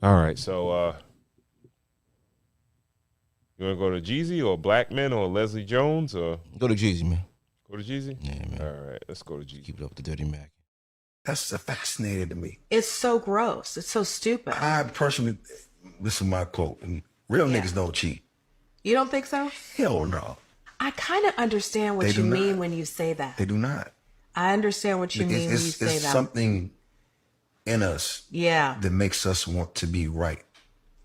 All right, so you want to go to Jeezy or Black Men or Leslie Jones or Go to Jeezy, man. go to Jeezy? Yeah, man. All right, let's go to Jeezy. Keep it up with the Dirty Mac. That's fascinating to me. It's so gross. It's so stupid. I personally, this is my quote, and real niggas don't cheat. You don't think so? Hell no. I kind of understand what They you do mean not. when you say that. They do not. I understand what you mean when you say It's that. something in us Yeah. that makes us want to be right.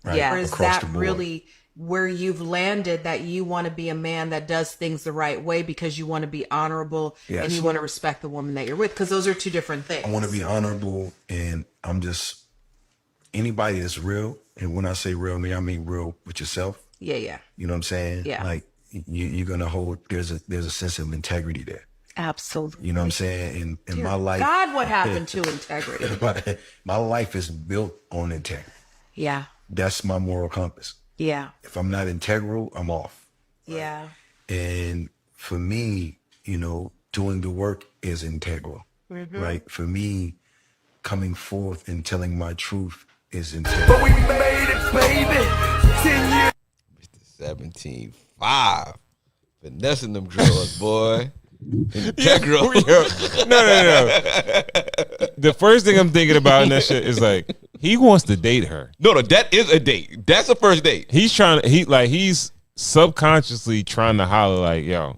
Right. Yeah. Or is Across that the board. really where you've landed, that you want to be a man that does things the right way because you want to be honorable Yes. and you want to respect the woman that you're with? Because those are two different things. I want to be honorable, and I'm just anybody that's real. And when I say real, I mean real with yourself. Yeah, yeah. You know what I'm saying? Yeah. Like you're gonna hold. There's a sense of integrity there. Absolutely. You know what I'm saying? In Dear my life, God, what happened to integrity? my life is built on integrity. Yeah. That's my moral compass. Yeah. If I'm not integral, I'm off. Yeah. And for me, doing the work is integral, right? For me, coming forth and telling my truth is integral. But we made it, baby. 10 years. Mr. 17.5. Finessing them drugs, boy. Integral. No. The first thing I'm thinking about in that shit is like, he wants to date her. No, that is a date. That's the first date. He's subconsciously trying to holler like, yo,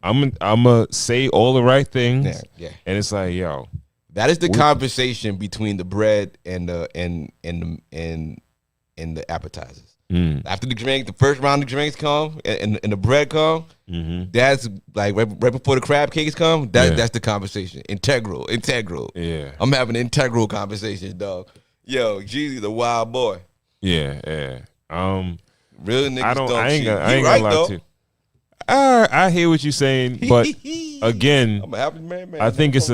I'm gonna say all the right things. Yeah. And it's like, yo, That is the conversation between the bread and the appetizers. After the drink, the first round of drinks come and the bread come. That's like right before the crab cakes come. That's the conversation. Integral. Yeah. I'm having an integral conversation, dog. Yo, Jeezy, the wild boy. Yeah. Real niggas I don't ain't cheat. gonna, I You ain't right, gonna lie though. to you. I hear what you're saying, but again, I'm a happy man. I think it's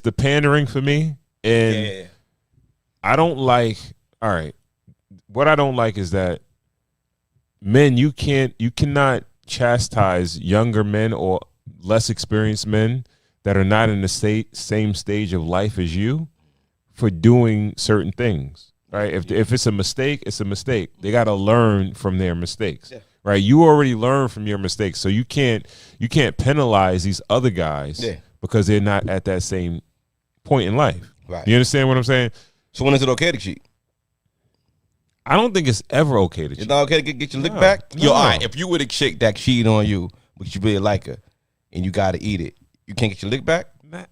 the pandering for me, and I don't like. All right, what I don't like is that men, you cannot chastise younger men or less experienced men that are not in the same stage of life as you for doing certain things. Right? If it's a mistake, it's a mistake. They got to learn from their mistakes. Yeah. Right? You already learned from your mistakes, so you can't penalize these other guys because they're not at that same point in life. Right. You understand what I'm saying? So when is it okay to cheat? I don't think it's ever okay to cheat. It's not okay to get your lick back? No. Yo, all right, if you were the chick that cheated on you, but you really like her, and you got to eat it, you can't get your lick back?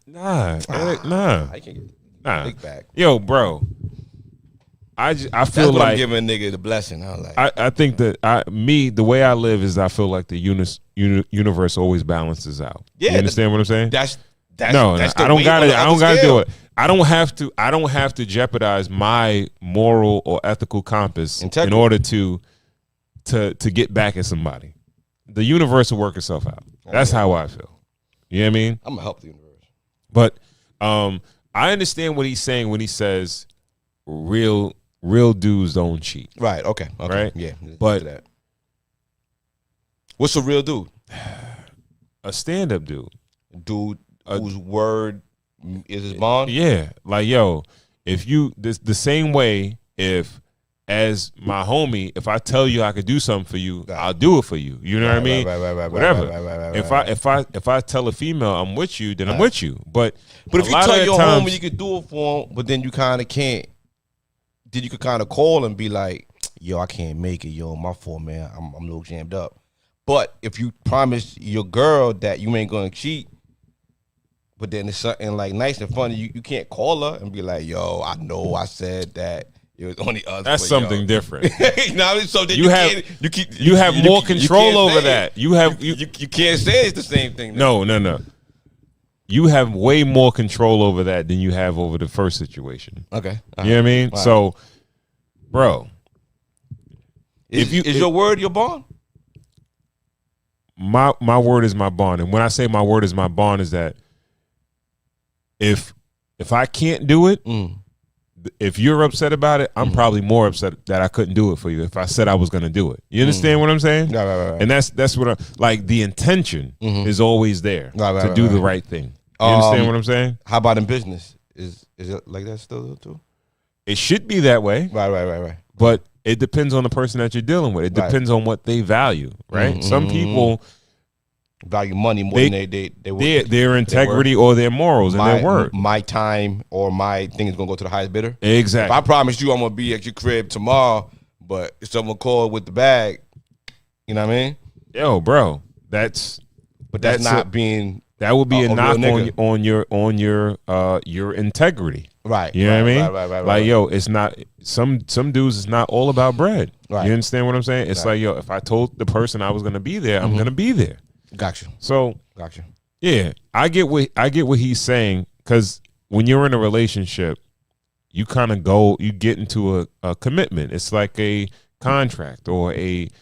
Nah. I can't get Nah. lick back. Yo, bro. I feel That's what like I'm giving a nigga the blessing. I was like, I think that the way I live is I feel like the universe always balances out. Yeah, You understand what I'm saying? that's No, that's I the don't weight got on it. the I other don't got to scale. do it. I don't have to jeopardize my moral or ethical compass in Integral. order to get back at somebody. The universe will work itself out. That's how I feel. You know what I mean? I'm gonna help the universe. But I understand what he's saying when he says real dudes don't cheat. Right. Okay. Right? Yeah. But that. What's a real dude? a stand-up dude. Dude whose word is his bond? Yeah. Like, yo, if you the same way, if as my homie, if I tell you I could do something for you, I'll do it for you. You know what I mean? Right, Whatever. right. If I tell a female I'm with you, then I'm with you. But But if a you lot tell of your times- homie you could do it for him, but then you kind of can't, then you could kind of call and be like, yo, I can't make it. Yo, my fault, man. I'm a little jammed up. But if you promise your girl that you ain't going to cheat, but then it's something like nice and funny, you can't call her and be like, yo, I know I said that. It was only us. that's but something yo. different. No, it's something You have more control over that. You can't say it's the same thing. though. No. You have way more control over that than you have over the first situation. Okay. You know what I mean? All right. So, bro, Is your word your bond? my word is my bond. And when I say my word is my bond is that if I can't do it, if you're upset about it, I'm probably more upset that I couldn't do it for you if I said I was going to do it. You understand what I'm saying? Right. And that's what like the intention is always there to do the right thing. You understand what I'm saying? How about in business? Is it like that still too? It should be that way. Right. But it depends on the person that you're dealing with. It depends on what they value, right? Mm-hmm. Some people value money more than their integrity or their morals and their word. My time or my thing is gonna go to the highest bidder. Exactly. If I promise you I'm gonna be at your crib tomorrow, but if someone called with the bag, you know what I mean? Yo, bro, that's not being. That would be a knock on your integrity. Right. You know what I mean? Right. Like, yo, it's not some dudes, it's not all about bread. Right. You understand what I'm saying? It's like, yo, if I told the person I was gonna be there, I'm gonna be there. Gotcha. So Gotcha. Yeah, I get what he's saying, because when you're in a relationship, you kind of you get into a commitment. It's like a contract or it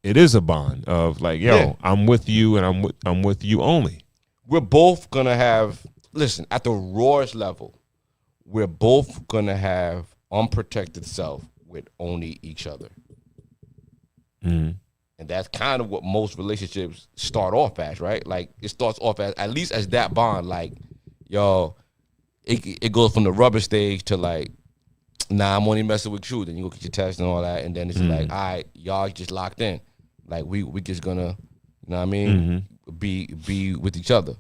is a bond of like, yo, I'm with you and I'm with you only. We're both gonna have, listen, at the rawest level, we're both gonna have unprotected self with only each other. Mm-hmm. And that's kind of what most relationships start off as, right? Like, it starts off as, at least as that bond, like, yo, it goes from the rubber stage to like, nah, I'm only messing with you. Then you go get your test and all that, and then it's like, all right, y'all just locked in. Like, we just gonna, you know what I mean, be with each other.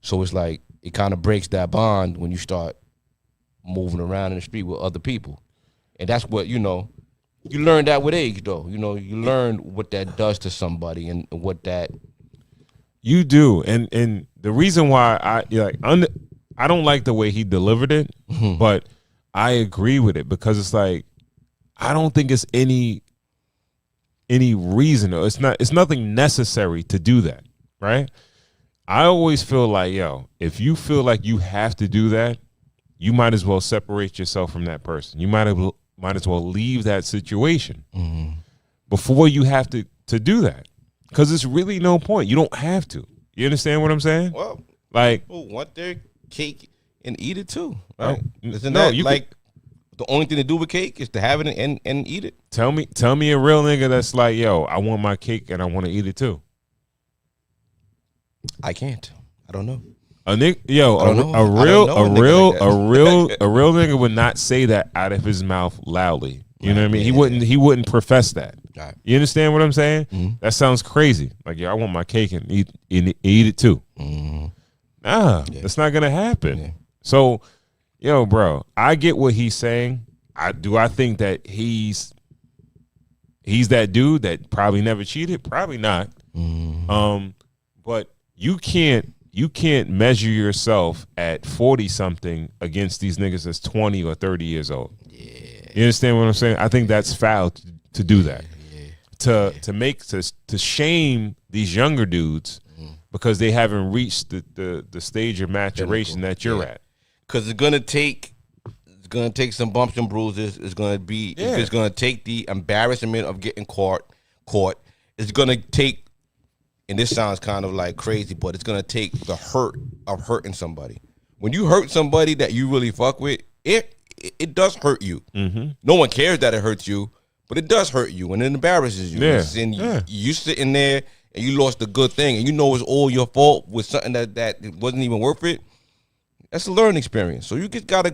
So it's like, it kind of breaks that bond when you start moving around in the street with other people. And that's what, you know, you learn that with age, though. You know, you learn what that does to somebody and what that. You do, and the reason why I don't like the way he delivered it, but I agree with it, because it's like, I don't think it's any reason, or it's nothing necessary to do that, right? I always feel like, yo, if you feel like you have to do that, you might as well separate yourself from that person. You might as well leave that situation before you have to do that, because it's really no point. You don't have to. You understand what I'm saying? Well, like, people want their cake and eat it too, right? Isn't that like the only thing to do with cake is to have it and eat it? Tell me a real nigga that's like, yo, I want my cake and I want to eat it too. I can't. I don't know. A real nigga would not say that out of his mouth loudly. You know what I mean? He wouldn't profess that. Right. You understand what I'm saying? Mm-hmm. That sounds crazy. Like, yo, I want my cake and eat it too. Mm-hmm. Nah, that's not gonna happen. Yeah. So, yo, bro, I get what he's saying. I think that he's that dude that probably never cheated? Probably not. Mm-hmm. But you can't measure yourself at 40 something against these niggas that's 20 or 30 years old. Yeah. You understand what I'm saying? I think that's foul to do that. Yeah. To shame these younger dudes because they haven't reached the stage of maturation that you're at. Because it's gonna take some bumps and bruises. It's gonna take the embarrassment of getting caught. It's gonna take, and this sounds kind of like crazy, but it's gonna take the hurt of hurting somebody. When you hurt somebody that you really fuck with, it does hurt you. Mm-hmm. No one cares that it hurts you, but it does hurt you and it embarrasses you. Yeah. And you sitting there and you lost a good thing, and you know it's all your fault with something that wasn't even worth it. That's a learning experience. So you just gotta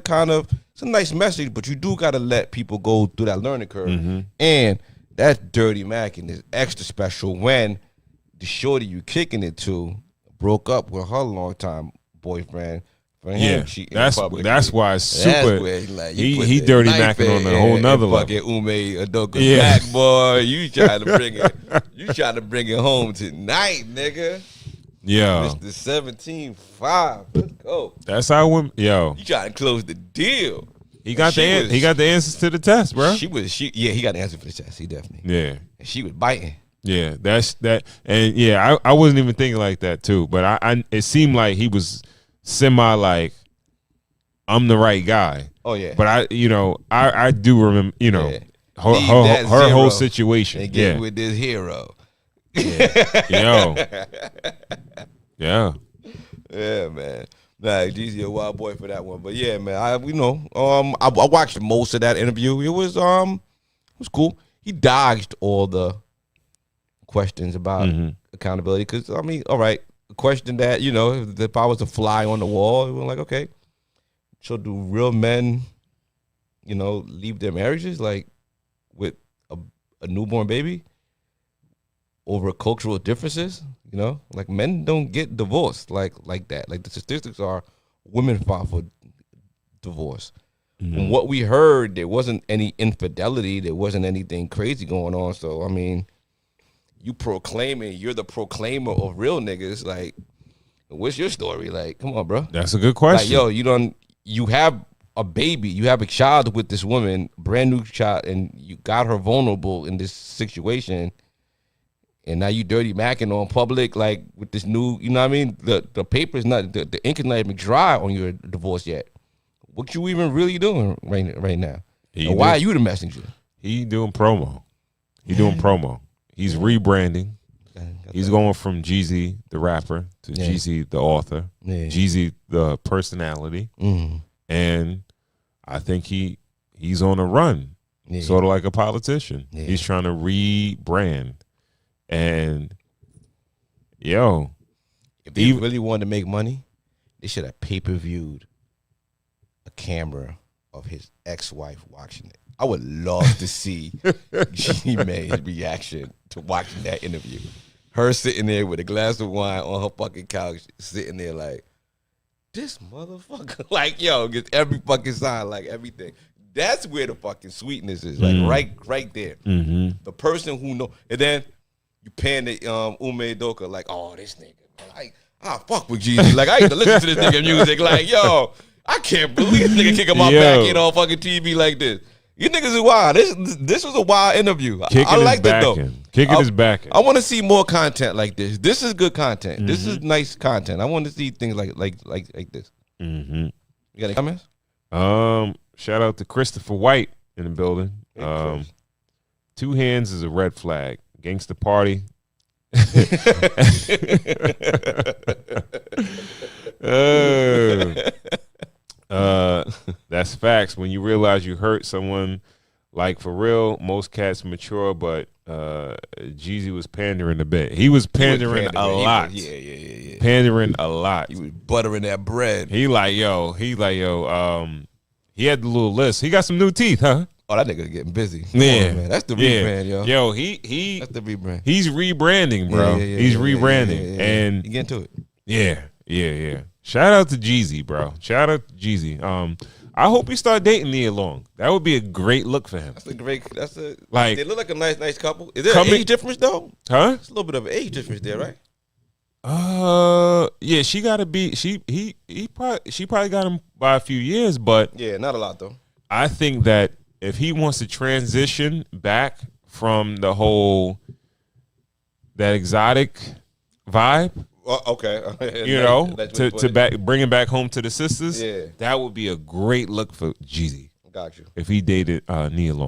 it's a nice message, but you do gotta let people go through that learning curve. Mm-hmm. And that's dirty macking is extra special when the shorty you kicking it to broke up with her long-time boyfriend. That's why it's super. He dirty macking on a whole nother level. Black boy, you trying to bring it home tonight, nigga. Yeah, Mr. 17-5. Let's go. That's how women. Yo, you trying to close the deal. He got the answers to the test, bro. He got the answer for the test. He definitely. Yeah, and she was biting. Yeah, that's that, and yeah, I wasn't even thinking like that too, but it seemed like he was semi like, I'm the right guy. Oh yeah, but I do remember her whole situation. And get with this hero. Yeah. Yeah, man. Nah, Jeezy a wild boy for that one, but yeah, man. I watched most of that interview. It was cool. He dodged all the questions about accountability, because I mean, all right, a question that if I was a fly on the wall, we were like, okay, so do real men leave their marriages like with a newborn baby over cultural differences. Like men don't get divorced like that. Like the statistics are, women file for divorce. From what we heard, there wasn't any infidelity. There wasn't anything crazy going on. So I mean, you're the proclaimer of real niggas. Like, what's your story? Like, come on, bro. That's a good question. Like, you have a baby, you have a child with this woman, brand new child, and you got her vulnerable in this situation. And now you dirty macking on public, like with this new, you know what I mean? The paper's not, the ink is not even dry on your divorce yet. What you even really doing right now? And why are you the messenger? He doing promo. He's rebranding. He's going from Jeezy, the rapper, to Jeezy, the author. Yeah. Jeezy, the personality. Mm-hmm. And I think he's on a run, sort of like a politician. Yeah. He's trying to rebrand. And, if they really wanted to make money, they should have pay-per-viewed a camera of his ex-wife watching it. I would love to see G-Man's reaction to watching that interview. Her sitting there with a glass of wine on her fucking couch, sitting there like, this motherfucker. Like, gets every fucking sign, like everything. That's where the fucking sweetness is. Like, right there. Mm-hmm. The person who know. And then you pan the Ume Doka, like, oh, this nigga. Like, I fuck with Jeezy. Like, I used to listen to this nigga music. Like, I can't believe this nigga kicking my back in on fucking TV like this. You niggas are wild. This was a wild interview. I liked it though. Kicking his back. I want to see more content like this. This is good content. Mm-hmm. This is nice content. I want to see things like this. Mm-hmm. You got any comments? Shout out to Christopher White in the building. Two hands is a red flag. Gangsta party. That's facts. When you realize you hurt someone, like for real, most cats mature, but Jeezy was pandering a bit. He was pandering a lot. Yeah. Pandering a lot. He was buttering that bread. He had the little list. He got some new teeth, huh? Oh, that nigga getting busy. Yeah, man. That's the rebrand, yo. Yo, that's the rebrand. He's rebranding, bro. He's rebranding, and you get into it. Yeah. Shout out to Jeezy, bro. Shout out to Jeezy. I hope he start dating Nia Long. That would be a great look for him. They look like a nice couple. Is there an age difference though? Huh? It's a little bit of an age difference there, right? Yeah, she gotta be. She probably got him by a few years, but yeah, not a lot though. I think that if he wants to transition back from the whole that exotic vibe. Okay. to bring him back home to the sisters. Yeah, that would be a great look for Jeezy. Got you. If he dated Nia Long.